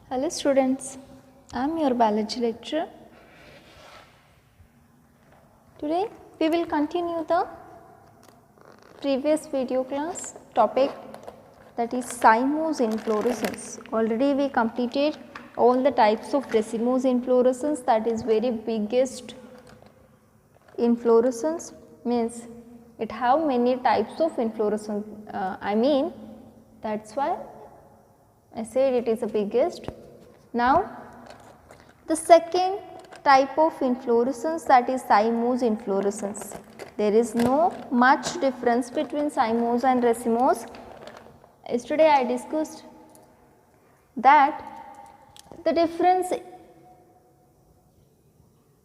Hello students, I am your biology lecturer. Today we will continue the previous video class topic, that is cymose inflorescence. Already we completed all the types of racemose inflorescence, that is very biggest inflorescence, means it have many types of inflorescence. That's why I said it is the biggest. Now the second type of inflorescence, that is cymose inflorescence. There is no much difference between cymose and racemose. Yesterday I discussed that the difference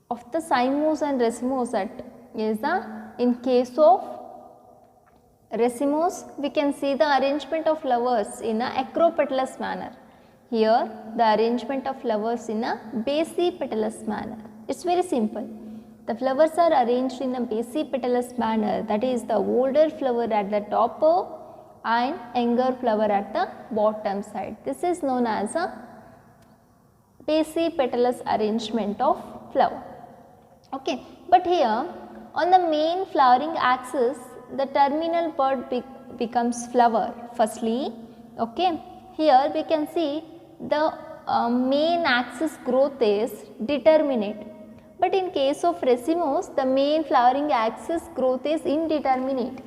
of the cymose and racemose is in case of racemose we can see the arrangement of flowers in a acropetalous manner. Here the arrangement of flowers in a basipetalous manner. It is very simple. The flowers are arranged in a basipetalous manner, that is the older flower at the top and younger flower at the bottom side. This is known as a basipetalous arrangement of flower. Okay. But here on the main flowering axis the terminal bud becomes flower firstly. Okay. Here we can see the main axis growth is determinate, but in case of racemose the main flowering axis growth is indeterminate.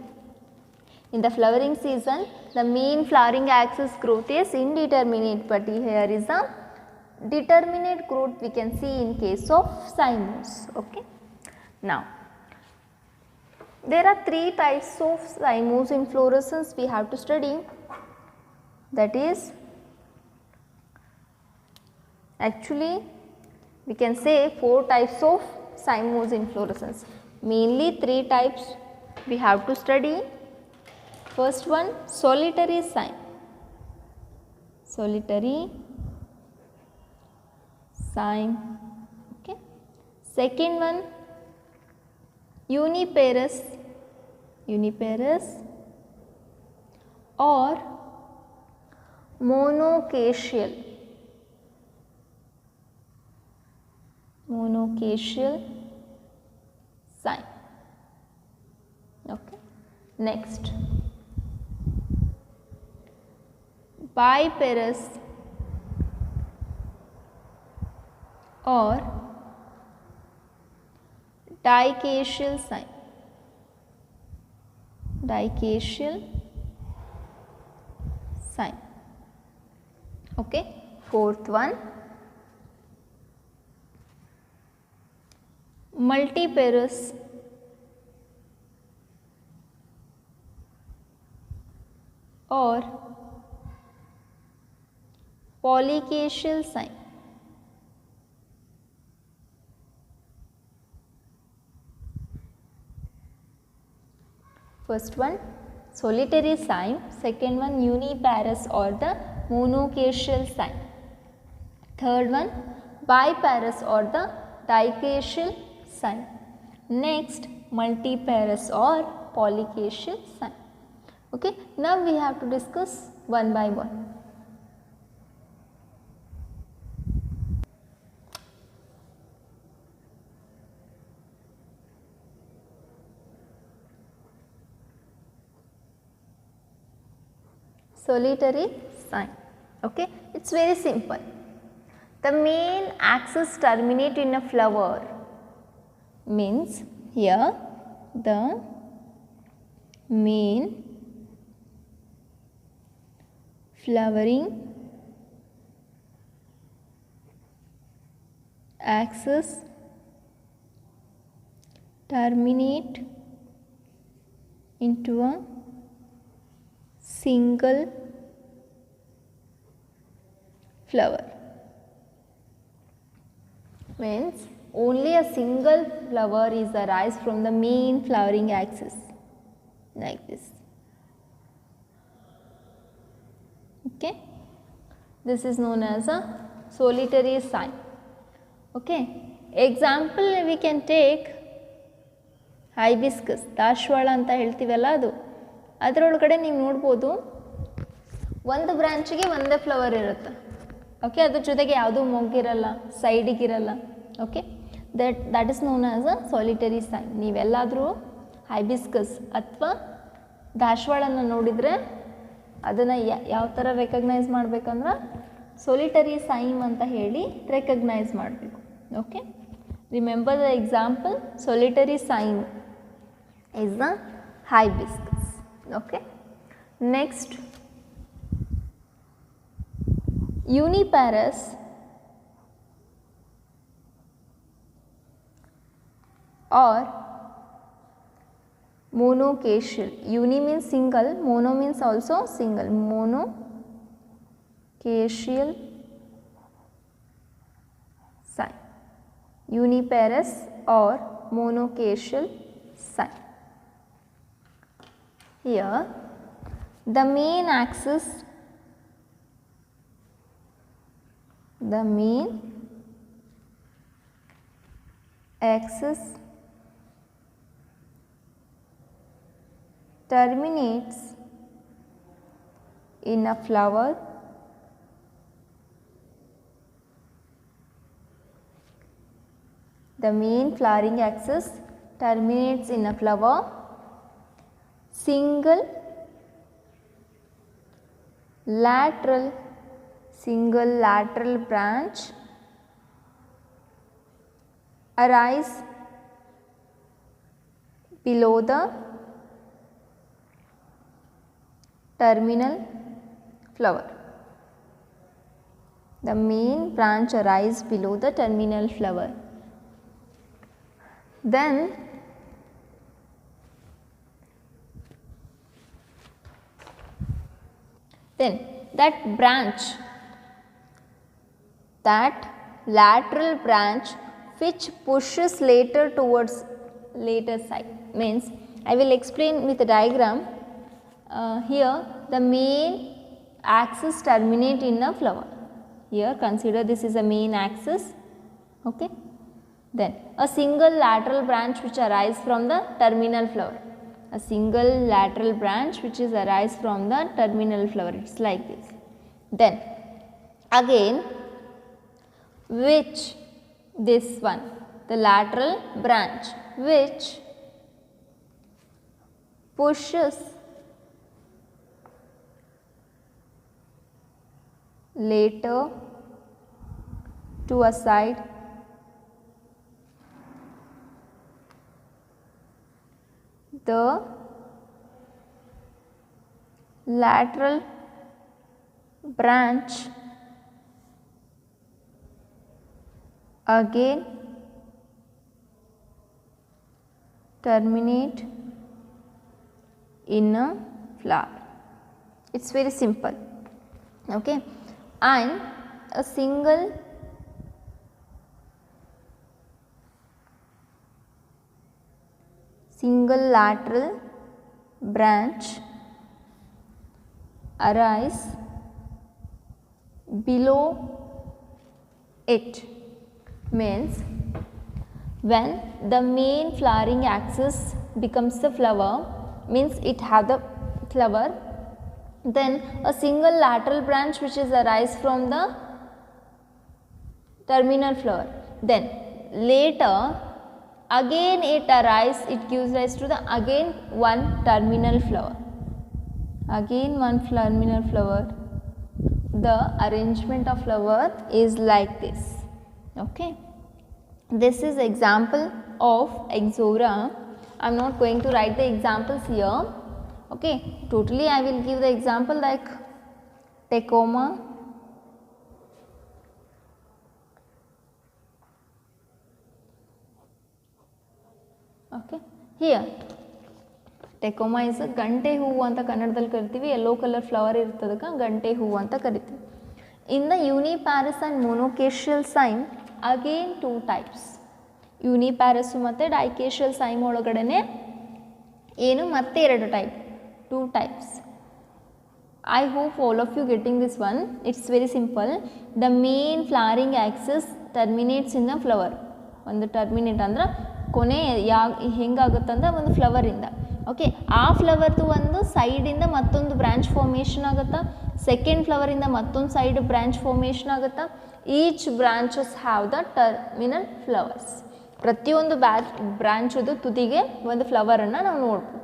In the flowering season the main flowering axis growth is indeterminate, but here is a determinate growth we can see in case of cymose. Okay. Now there are three types of cymose inflorescence we have to study, that is, actually we can say four types of cymose inflorescence. Mainly three types we have to study. First one, solitary cyme. Solitary cyme. Okay. Second one, uniparous or monocacial cyme. Okay. Next, biparous or dicacial cyme. Okay. Fourth one, multiparous or polycacial cyme. First one, solitary cyme. Second one, uniparous or the monocacial cyme. Third one, biparous or the dicacial cyme. Next, multiparous or polycacial cyme. Okay. Now we have to discuss one by one. Solitary cyme. Okay. It is very simple. The main axis terminate in a flower, means here the main flowering axis terminate into a single flower, means only a single flower is arise from the main flowering axis, like this. Okay. This is known as a solitary cyme. Okay. Example we can take hibiscus, ದಾಸವಾಳ ಅಂತ ಹೇಳ್ತೀವಲ್ಲ ಅದು. ಅದರೊಳಗಡೆ ನೀವು ನೋಡ್ಬೋದು ಒಂದು ಬ್ರಾಂಚಿಗೆ ಒಂದೇ flower ಇರುತ್ತೆ, ಓಕೆ, ಅದ್ರ ಜೊತೆಗೆ ಯಾವುದೂ ಮೊಗ್ಗಿರಲ್ಲ, ಸೈಡಿಗಿರಲ್ಲ. Okay, that is known as a solitary cyme. ನೀವೆಲ್ಲಾದರೂ ಹೈಬಿಸ್ಕಸ್ ಅಥವಾ ದಾಸವಾಳನ ನೋಡಿದರೆ ಅದನ್ನು ಯಾವ ಥರ ರೆಕಗ್ನೈಸ್ ಮಾಡಬೇಕಂದ್ರೆ ಸೊಲಿಟರಿ ಸೈಮ್ ಅಂತ ಹೇಳಿ ರೆಕಗ್ನೈಸ್ ಮಾಡಬೇಕು. Okay, remember the example, solitary cyme is the hibiscus. Okay, next, uniparous or monocacial. Uni means single, mono means also single. Monocacial sign, uniparous or monocacial sign. Here the main axis terminates in a flower. The main flowering axis terminates in a flower. Single lateral branch arise below the terminal flower. The main branch arise below the terminal flower. Then that branch, that lateral branch which pushes later towards later side, means I will explain with a diagram. Here the main axis terminate in a flower. Here consider this is a main axis. Okay, then a single lateral branch which arise from the terminal flower. A single lateral branch which is arise from the terminal flower, it's like this. Then again, which this one, the lateral branch which pushes later to a side, the lateral branch again terminate in a flower. It's very simple. Okay, and a single lateral branch arise below it, means when the main flowering axis becomes the flower, means it have the flower, then a single lateral branch which is arise from the terminal flower, then later again it arise, it gives rise to the again one terminal flower, again one terminal flower. The arrangement of flower is like this. Okay, this is example of Ixora. I am not going to write the examples here. Okay, totally I will give the example like Tecoma, okay. Here Tecoma is ಗಂಟೆ ಹೂವು ಅಂತ ಕನ್ನಡದಲ್ಲಿ ಕರಿತೀವಿ. Yellow colour flower ಇರ್ತದಕ್ಕೆ ಗಂಟೆ ಹೂವು ಅಂತ ಕರಿತೀವಿ. In the uniparous and monochasial cyme again 2 types. Uniparous ಮತ್ತು ಡೈಕೇಶಿಯಲ್ ಸೈಮ್ ಒಳಗಡೆ ಏನು ಮತ್ತೆ 2 type, 2 types. I hope all of you getting this one. It's very simple. The main flowering axis terminates in the flower. ಒಂದು terminate ಅಂದ್ರೆ ಕೊನೆ ಹೆಂಗಾಗುತ್ತಂದ್ರೆ ಒಂದು ಫ್ಲವರಿಂದ okay ಆ ಫ್ಲವರ್ದು ಒಂದು ಸೈಡಿಂದ ಮತ್ತೊಂದು ಬ್ರಾಂಚ್ ಫಾರ್ಮೇಷನ್ ಆಗುತ್ತಾ, ಸೆಕೆಂಡ್ ಫ್ಲವರಿಂದ ಮತ್ತೊಂದು ಸೈಡ್ ಬ್ರಾಂಚ್ ಫಾರ್ಮೇಷನ್ ಆಗುತ್ತಾ. Each branches have the terminal flowers. ಪ್ರತಿಯೊಂದು ಬ್ರಾಂಚದು ತುದಿಗೆ ಒಂದು ಫ್ಲವರನ್ನು ನಾವು ನೋಡ್ಬೋದು.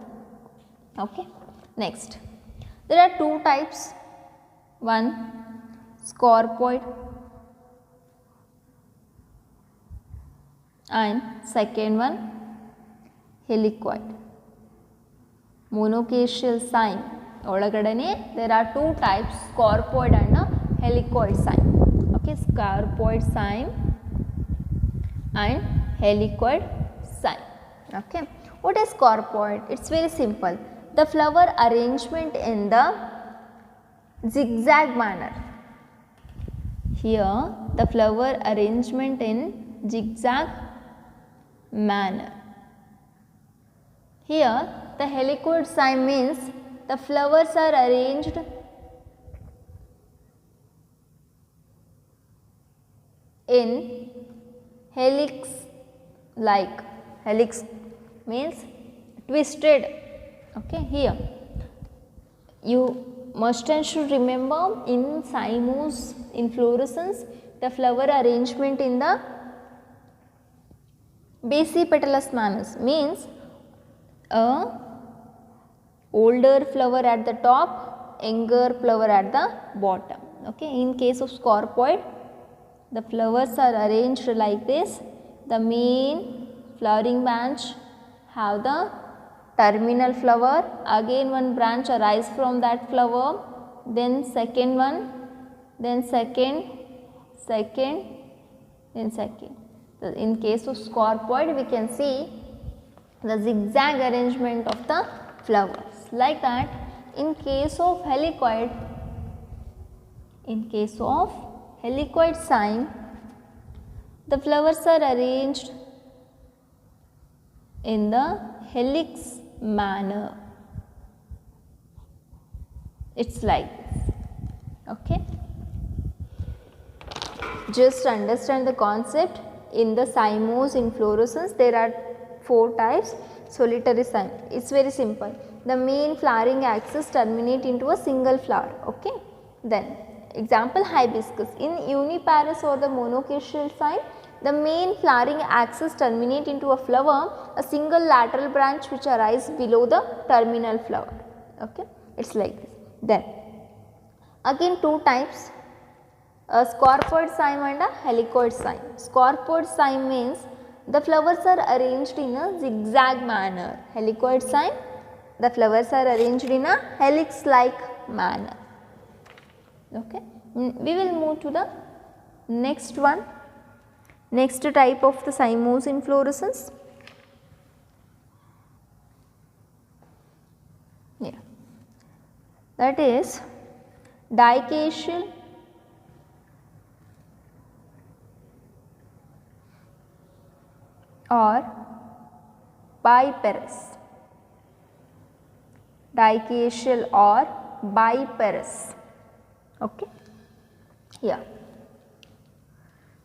Okay next there are two types, one scarpoid and second one helicoid. Monochasial sign ಒಳಗಡೆನೆ there are two types, scarpoid and helicoid sign. Okay, scarpoid sign and helicoid sign. Okay, what is scarpoid? It's very simple. The flower arrangement in the zigzag manner. Here the flower arrangement in zigzag manner. Here the helicoid sign means the flowers are arranged in helix like. Helix means twisted. Okay, here you must and should remember in cymose inflorescence the flower arrangement in the basipetalous manner means a older flower at the top, younger flower at the bottom. Okay, in case of scarpoid the flowers are arranged like this. The main flowering branch have the terminal flower, again one branch arise from that flower, then second one, then second, then second. So in case of scarpoid we can see the zigzag arrangement of the flowers like that. In case of helicoid sign the flowers are arranged in the helix manner. It's like this. Okay, just understand the concept. In the cymose inflorescence there are 4 types. Solitary sign, it's very simple. The main flowering axis terminate into a single flower. Okay, then example hibiscus. In uniparous or the monochasial sign the main flowering axis terminate into a flower, a single lateral branch which arise below the terminal flower. Okay, it's like this. Then again 2 types, a scarpoid sign and a helicoid sign. Scarpoid sign means the flowers are arranged in a zigzag manner. Helicoid sign the flowers are arranged in a helix like manner. Okay, we will move to the next one. Next type of the cymose inflorescence. Yeah, that is dicacial or biparous. Dicacial or biparous. Okay, yeah.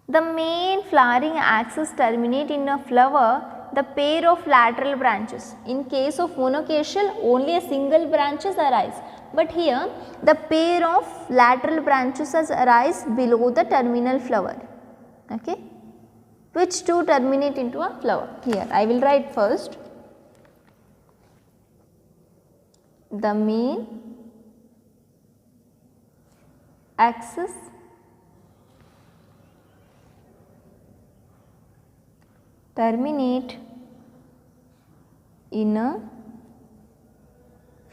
The main flowering axis terminate in a flower the pair of lateral branches. In case of monochasial only a single branches arise, but here the pair of lateral branches arise below the terminal flower. Okay, which two terminate into a flower. Here I will write first the main axis terminate in a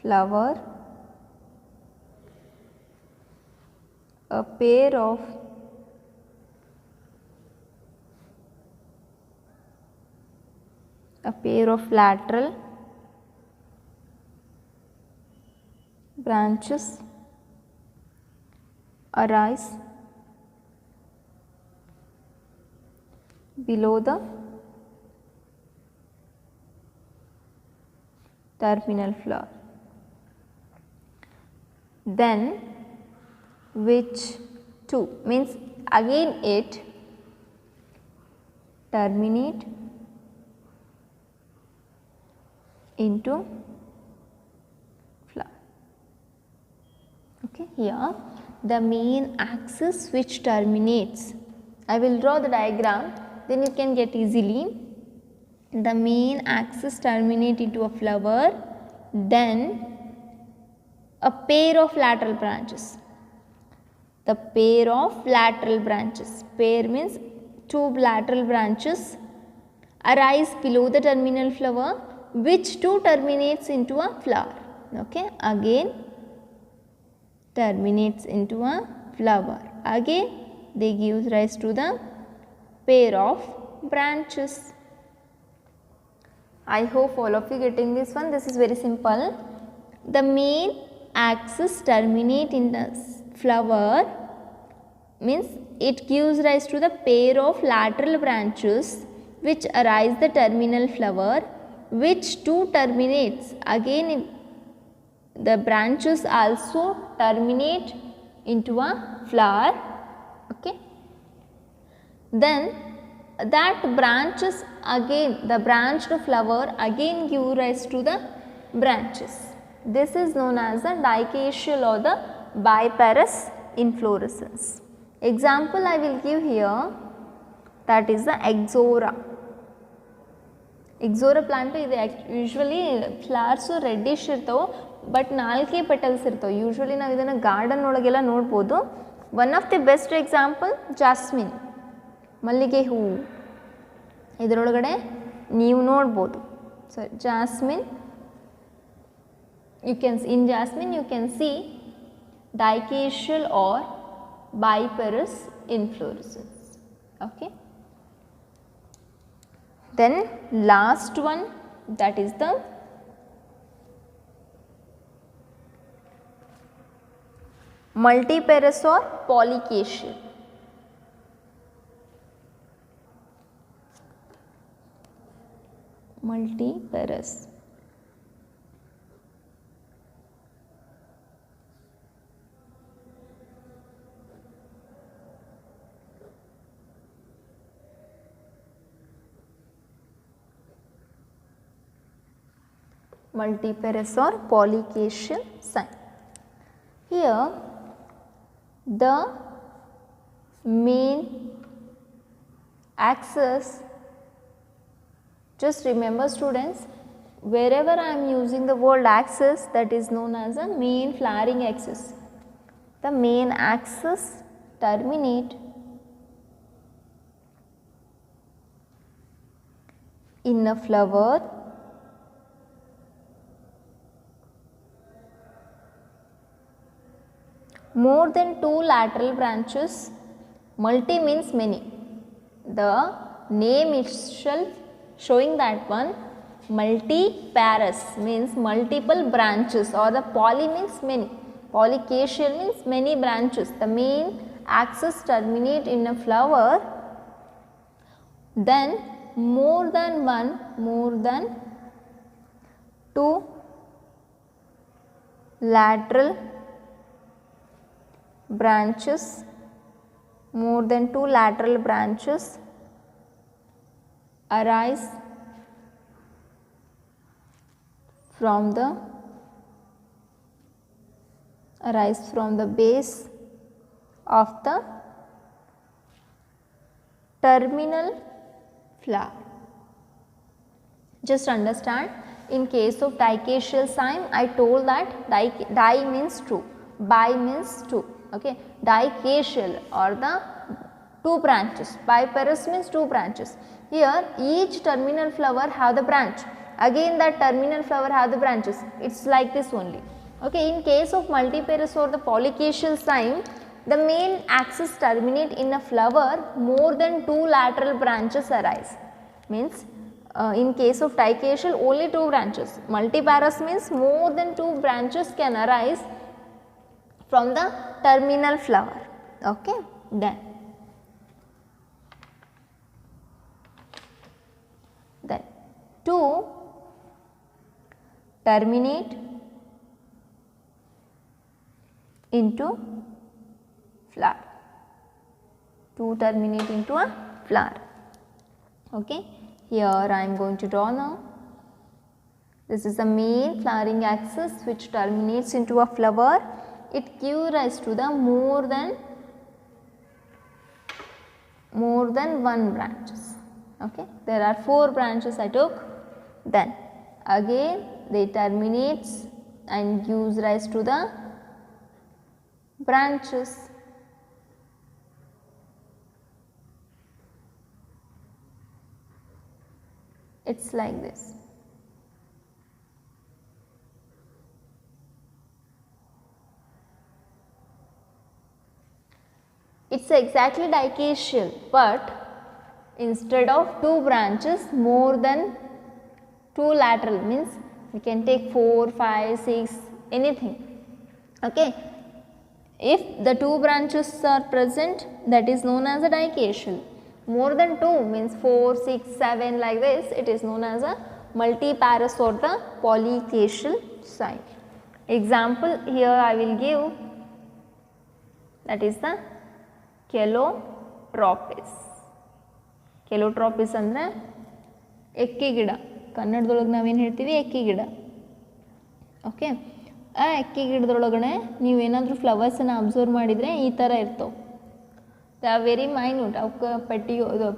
flower, a pair of lateral branches arise below the terminal flower. Then which two means again it terminate into here the main axis which terminates. I will draw the diagram, then you can get easily. The main axis terminate into a flower, then a pair of lateral branches. The pair of lateral branches, pair means two lateral branches arise below the terminal flower, which two terminates into a flower. Okay, again terminates into a flower. Again they give rise to the pair of branches. I hope all of you getting this one. This is very simple. The main axis terminate in the flower means it gives rise to the pair of lateral branches which arise the terminal flower, which two terminates. Again the branches also terminate into a flower. Okay. Then that branches again, the branched flower again give rise to the branches. This is known as the dicacial or the biparous inflorescence. Example I will give here, that is the Ixora. Ixora plant is usually flowers reddish irtavo, but 4 petals irtavo. Usually ನಾವು ಇದನ್ನ garden ಒಳಗೆಲ್ಲ ನೋಡಬಹುದು. One of the best example jasmine, ಮಲ್ಲಿಗೆ ಹೂವು ಇದರೊಳಗಡೆ ನೀವು ನೋಡಬಹುದು. So jasmine, you can in jasmine you can see dicacial or biparous inflorescence. Okay. Then last one, that is the multiparous or polycacial. Multiparous. Multiparous or polycacial sign. Here the main axis, just remember students, wherever I am using the word axis, that is known as a main flowering axis. The main axis terminate in a flower more than 2 lateral branches. Multi means many. The name itself showing that one. Multiparous means multiple branches, or the poly means many. Polycacial means many branches. The main axis terminate in a flower, then more than 2 lateral branches, more than 2 lateral branches arise from the base of the terminal flower. Just understand, in case of dicacial sign, I told that di means 2, bi means 2. Okay, dicacial or the 2 branches, biparous means 2 branches. Here each terminal flower have the branch, again that terminal flower have the branches. It's like this only. Okay, in case of multiparous or the polycacial sign, the main axis terminate in a flower, more than 2 lateral branches arise. Means in case of dicacial only 2 branches. Multiparous means more than 2 branches can arise from the terminal flower. Okay, then to terminate into flower, to terminate into a flower. Okay, here I am going to draw now. This is the main flowering axis which terminates into a flower. it gives rise to the more than one branches. Okay, there are 4 branches I took. Then again they terminates and gives rise to the branches. It's like this. It's exactly diacacial, but instead of 2 branches, more than 2 lateral, means we can take 4, 5, 6, anything. Okay. If the 2 branches are present, that is known as a diacacial. More than 2 means 4, 6, 7 like this, it is known as a multiparous or the polycacial site. Example here I will give, that is the Calotropis. Calotropis ಅಂದರೆ ಎಕ್ಕೆ ಗಿಡ, ಕನ್ನಡದೊಳಗೆ ನಾವೇನು ಹೇಳ್ತೀವಿ ಎಕ್ಕೆ ಗಿಡ. Okay, ಆ ಎಕ್ಕೆ ಗಿಡದೊಳಗಡೆ ನೀವೇನಾದರೂ ಫ್ಲವರ್ಸನ್ನು observe ಮಾಡಿದರೆ ಈ ಥರ ಇರ್ತವೆ. They are very minute. ಅವಕ್ಕೆ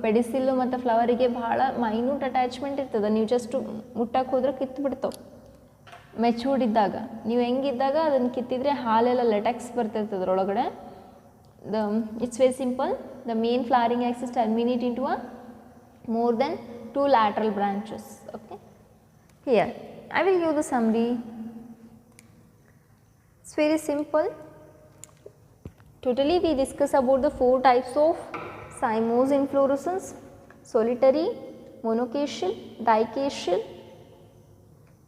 ಪೆಡಿಸಿಲ್ಲು ಮತ್ತು ಫ್ಲವರಿಗೆ ಭಾಳ ಮೈನ್ಯೂಟ್ ಅಟ್ಯಾಚ್ಮೆಂಟ್ ಇರ್ತದೆ. ನೀವು ಜಸ್ಟ್ ಮುಟ್ಟಕ್ಕೆ ಹೋದ್ರೆ ಕಿತ್ತು ಬಿಡ್ತಾವೆ ಮೆಚೂರ್ಡ್ ಇದ್ದಾಗ. ನೀವು ಹೆಂಗಿದ್ದಾಗ ಅದನ್ನು ಕಿತ್ತಿದ್ರೆ ಹಾಲೆಲ್ಲ ಲೆಟೆಕ್ಸ್ ಬರ್ತಿರ್ತದೆ ಅದರೊಳಗಡೆ. It's very simple. The main flowering axis terminate into a more than 2 lateral branches. Okay. Here I will give the summary. It's very simple. Totally we discuss about the 4 types of cymose inflorescence: solitary, monocacial, dicacial,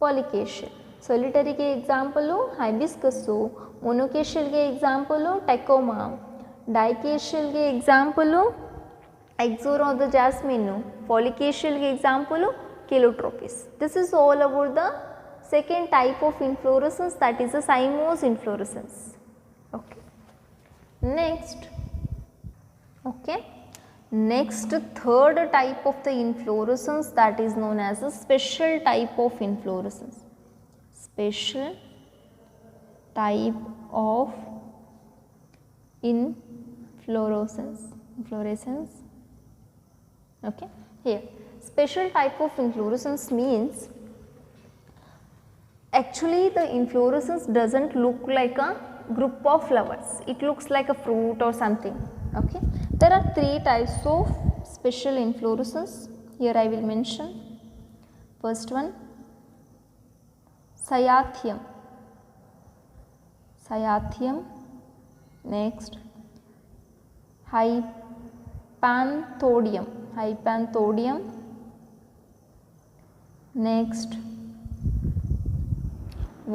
polycacial. Solitary के example hibiscus, monocacial के example tecoma, dicacial के example Ixora jasmine, polycacial के example Calotropis. This is all about the second type of inflorescence, that is the cymose inflorescence. Okay. Next, third type of the inflorescence, that is known as a special type of inflorescence. Special type of inflorescence. Okay. Here, special type of inflorescence means actually the inflorescence doesn't look like a group of flowers, it looks like a fruit or something. Okay. There are 3 types of special inflorescence. Here I will mention. First one, Cyathea. Next, Hypanthodium. Next,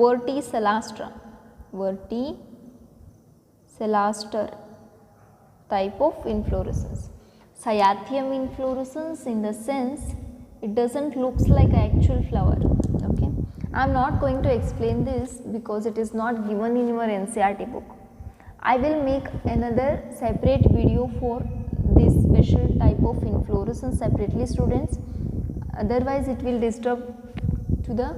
Verticellaster type of inflorescence. Cyatheum inflorescence, in the sense it doesn't looks like an actual flower. Okay, I am not going to explain this because it is not given in your NCERT book. I will make another separate video for this special type of inflorescence separately, students. Otherwise it will disturb to the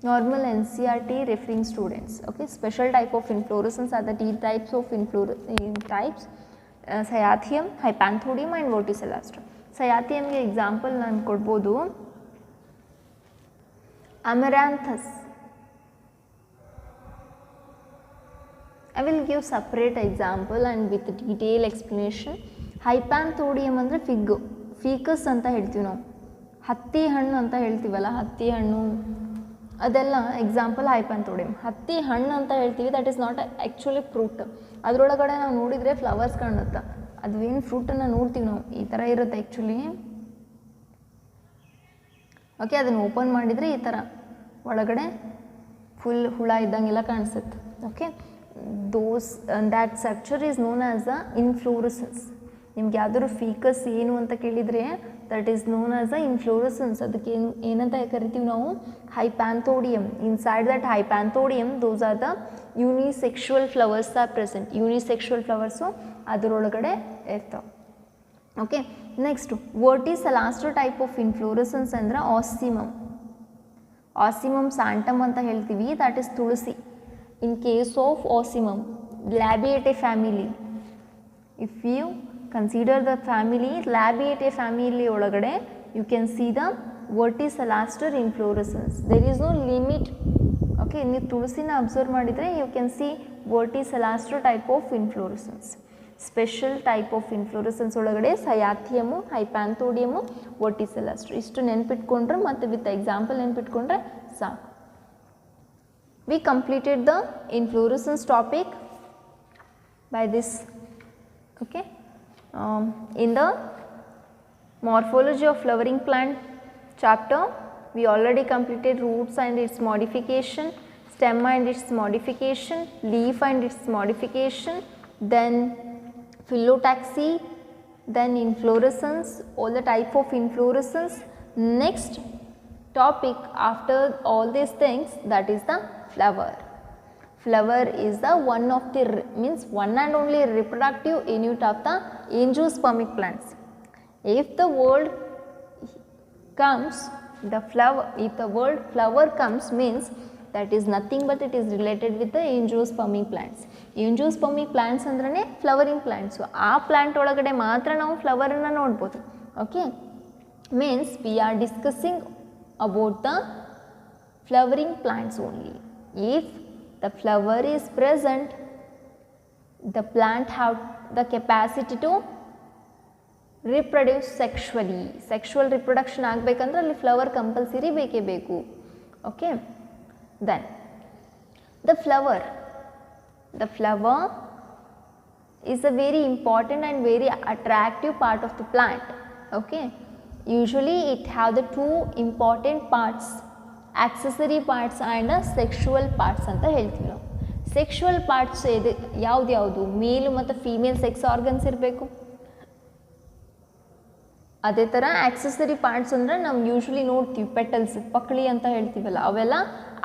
normal NCERT referring students. Okay, special type of inflorescence are the 3 types of types: Cyatheum, Hypanthodium and Verticellaster. Cyatheum ಗೆ example ನಾನು ಕೊಡ್ಬೋದು, Amaranthus. I will give separate example and with detailed explanation. Hypanthodium ಅಂದರೆ fig, ಫೀಕಸ್ ಅಂತ ಹೇಳ್ತೀವಿ ನಾವು, ಹತ್ತಿ ಹಣ್ಣು ಅಂತ ಹೇಳ್ತೀವಲ್ಲ, ಹತ್ತಿ ಹಣ್ಣು ಅದೆಲ್ಲ ಎಕ್ಸಾಂಪಲ್ ಹೈಪ್ಯಾಂಥೋಡಿಯಮ್. ಹತ್ತಿ ಹಣ್ಣು ಅಂತ ಹೇಳ್ತೀವಿ, that is not actually fruit. ಅದರೊಳಗಡೆ ನಾವು ನೋಡಿದರೆ ಫ್ಲವರ್ಸ್ ಕಾಣುತ್ತೆ, ಅದು ಏನು ಫ್ರೂಟನ್ನು ನೋಡ್ತೀವಿ ನಾವು ಈ ಥರ ಇರುತ್ತೆ ಆ್ಯಕ್ಚುಲಿ. ಓಕೆ, ಅದನ್ನು ಓಪನ್ ಮಾಡಿದರೆ ಈ ಥರ ಒಳಗಡೆ ಫುಲ್ ಹುಳ ಇದ್ದಂಗೆಲ್ಲ ಕಾಣಿಸುತ್ತೆ. Okay, that structure is known as the inflorescence. ನಿಮ್ಗೆ ಯಾವ್ದಾದ್ರು ಫೀಕಸ್ ಏನು ಅಂತ ಕೇಳಿದರೆ that is known as the inflorescence. ಅದಕ್ಕೆ ಏನಂತ ಕರಿತೀವಿ ನಾವು, hypanthodium. Inside that hypanthodium those are the unisexual flowers are present. Unisexual flowers ಅದರೊಳಗಡೆ ಇರ್ತಾವೆ. Okay, next verticillaster type of inflorescence ಅಂದರೆ ಆಸ್ಸಿಮಮ್. ಆಸಿಮಮ್ ಸ್ಯಾಂಟಮ್ ಅಂತ ಹೇಳ್ತೀವಿ, that is tulsi. In case of ocimum labiatae family, if you consider the family ಲ್ಯಾಬಿಯೇಟೆ family ಒಳಗಡೆ you can see the verticillaster inflorescence. There is no limit. Okay, ನೀವು ತುಳಸಿನ observe ಮಾಡಿದರೆ you can see verticillaster type of inflorescence. Special type of inflorescence ಒಳಗಡೆ cyathium, ಹೈಪ್ಯಾಂಥೋಡಿಯಮು, ವರ್ಟಿಸೆಲಾಸ್ಟರ್ ಇಷ್ಟು ನೆನ್ಪಿಟ್ಕೊಂಡ್ರೆ ಮತ್ತು with example ನೆನ್ಪಿಟ್ಕೊಂಡ್ರೆ ಸಾಕು. We completed the inflorescence topic by this. Okay, in the morphology of flowering plant chapter we already completed roots and its modification, stem and its modification, leaf and its modification, then phyllotaxy, then inflorescence, all the type of inflorescence. Next topic after all these things, that is the flower. Flower is the one of the means one and only reproductive unit of the angiospermic plants. If the word comes, the flower, if the word flower comes, means that is nothing but it is related with the angiospermic plants. Angiospermic plants ಅಂದ್ರೆ flowering plants. So ಆ plant ಒಳಗಡೆ ಮಾತ್ರ ನಾವು flower ಅನ್ನು ನೋಡ್ಬೋದು. Okay, means we are discussing about the flowering plants only. If the flower is present, the plant have the capacity to reproduce sexually. Sexual reproduction ಆಗಬೇಕಂದ್ರೆ ಅಲ್ಲಿ flower compulsory ಬೇಕೇ ಬೇಕು. Okay, then the flower is a very important and very attractive part of the plant. Okay, usually it have the two important parts, accessory parts and sexual parts ಅಂತ ಹೇಳ್ತೀವಿ ನಾವು. Sexual parts ಇದು ಯಾವುದು ಮೇಲ್ ಮತ್ತು female sex organs ಇರಬೇಕು. ಅದೇ ಥರ accessory parts ಅಂದರೆ ನಾವು ಯೂಶ್ವಲಿ ನೋಡ್ತೀವಿ, ಪೆಟಲ್ಸ್, ಪಕ್ಳಿ ಅಂತ ಹೇಳ್ತೀವಲ್ಲ, ಅವೆಲ್ಲ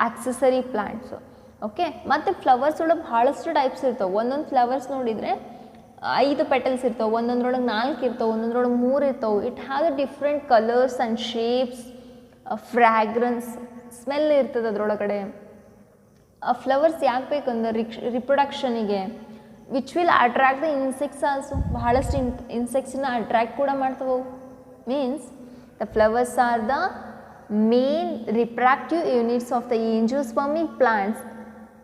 ಆಕ್ಸೆಸರಿ ಪ್ಲಾಂಟ್ಸು. ಓಕೆ, ಮತ್ತು ಫ್ಲವರ್ಸ್ ಒಳಗೆ ಭಾಳಷ್ಟು ಟೈಪ್ಸ್ ಇರ್ತವೆ. ಒಂದೊಂದು ಫ್ಲವರ್ಸ್ ನೋಡಿದರೆ 5 ಪೆಟಲ್ಸ್ ಇರ್ತವೆ, ಒಂದೊಂದ್ರೊಳಗೆ 4 ಇರ್ತವೆ, ಒಂದೊಂದ್ರೊಳಗೆ 3 ಇರ್ತವೆ. It have different colours and shapes, fragrance, smell ಇರ್ತದೆ ಅದರೊಳಗಡೆ. ಆ ಫ್ಲವರ್ಸ್ ಯಾಕೆ ಬೇಕಂದ್ರೆ ರಿಪ್ರೊಡಕ್ಷನಿಗೆ, which will attract the insects also. ಬಹಳಷ್ಟು ಇನ್ಸೆಕ್ಟ್ಸನ್ನ ಅಟ್ರಾಕ್ಟ್ ಕೂಡ ಮಾಡ್ತವೆ. Means the flowers are the main reproductive units of the angiospermic plants.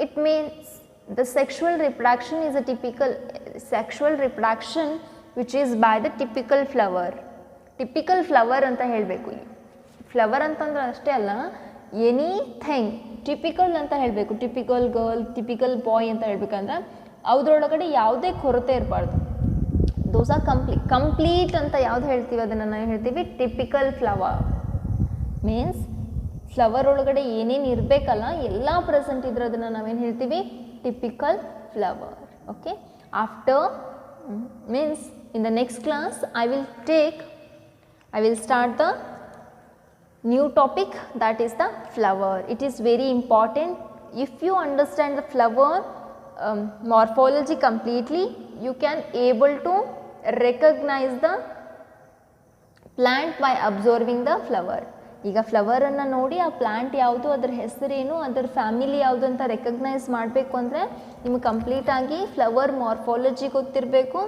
It means the sexual reproduction is a typical sexual reproduction which is by the typical flower. Typical flower ಅಂತ ಹೇಳಬೇಕು. Flower ಅಂತಂದ್ರೆ ಅಷ್ಟೇ ಅಲ್ಲ, anything typical ಅಂತ ಹೇಳಬೇಕು. Typical girl, typical ಬಾಯ್ ಅಂತ ಹೇಳ್ಬೇಕಂದ್ರೆ ಅದರೊಳಗಡೆ ಯಾವುದೇ ಕೊರತೆ ಇರಬಾರ್ದು. ದೋಸ್ ಆರ್ ಕಂಪ್ಲೀಟ್ ಅಂತ ಯಾವ್ದು ಹೇಳ್ತೀವಿ ಅದನ್ನು ನಾವು ಹೇಳ್ತೀವಿ ಟಿಪಿಕಲ್ ಫ್ಲವರ್. ಮೀನ್ಸ್ ಫ್ಲವರ್ ಒಳಗಡೆ ಏನೇನು ಇರಬೇಕಲ್ಲ ಎಲ್ಲ ಪ್ರೆಸೆಂಟ್ ಇದ್ರೆ ಅದನ್ನು ನಾವೇನು ಹೇಳ್ತೀವಿ typical flower. Okay, after means in the next class I will start the new topic, that is the flower. It is very important. If you understand the flower morphology completely, you can able to recognize the plant by observing the flower. ಈಗ ಫ್ಲವರನ್ನು ನೋಡಿ ಆ plant ಯಾವುದು, ಅದರ ಹೆಸರೇನು, ಅದರ family ಯಾವುದು ಅಂತ recognise ಮಾಡಬೇಕು ಅಂದರೆ ನಿಮಗೆ ಕಂಪ್ಲೀಟಾಗಿ ಫ್ಲವರ್ ಮಾರ್ಫಾಲಜಿ ಗೊತ್ತಿರಬೇಕು.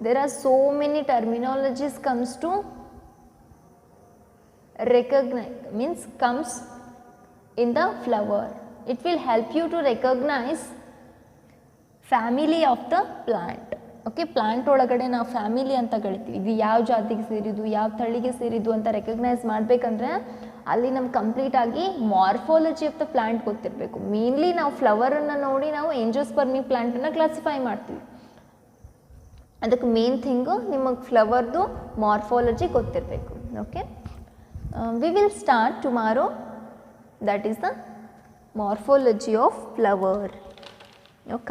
There are so many terminologies comes to recognize comes in the flower. It will help you to recognize family of the plant. Okay, plant ಒಳಗಡೆ ನಾವು ಫ್ಯಾಮಿಲಿ ಅಂತ ಕರಿತೀವಿ. ಇದು ಯಾವ ಜಾತಿಗೆ ಸೇರಿದ್ದು, ಯಾವ ತಳಿಗೆ ಸೇರಿದ್ದು ಅಂತ ರೆಕಗ್ನೈಸ್ ಮಾಡಬೇಕಂದ್ರೆ ಅಲ್ಲಿ ನಮ್ಗೆ ಕಂಪ್ಲೀಟಾಗಿ ಮಾರ್ಫಾಲಜಿ ಆಫ್ ದ ಪ್ಲಾಂಟ್ ಗೊತ್ತಿರಬೇಕು. ಮೇನ್ಲಿ ನಾವು ಫ್ಲವರನ್ನು ನೋಡಿ ನಾವು angiospermic ಪ್ಲಾಂಟನ್ನು ಕ್ಲಾಸಿಫೈ ಮಾಡ್ತೀವಿ. ಅದಕ್ಕೆ ಮೇನ್ ಥಿಂಗು ನಿಮಗೆ ಫ್ಲವರ್ದು ಮಾರ್ಫಾಲಜಿ ಗೊತ್ತಿರಬೇಕು. Okay, we will start tomorrow, that is the morphology of flower.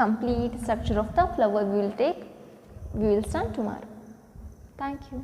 Complete structure of the flower we will start tomorrow. Thank you.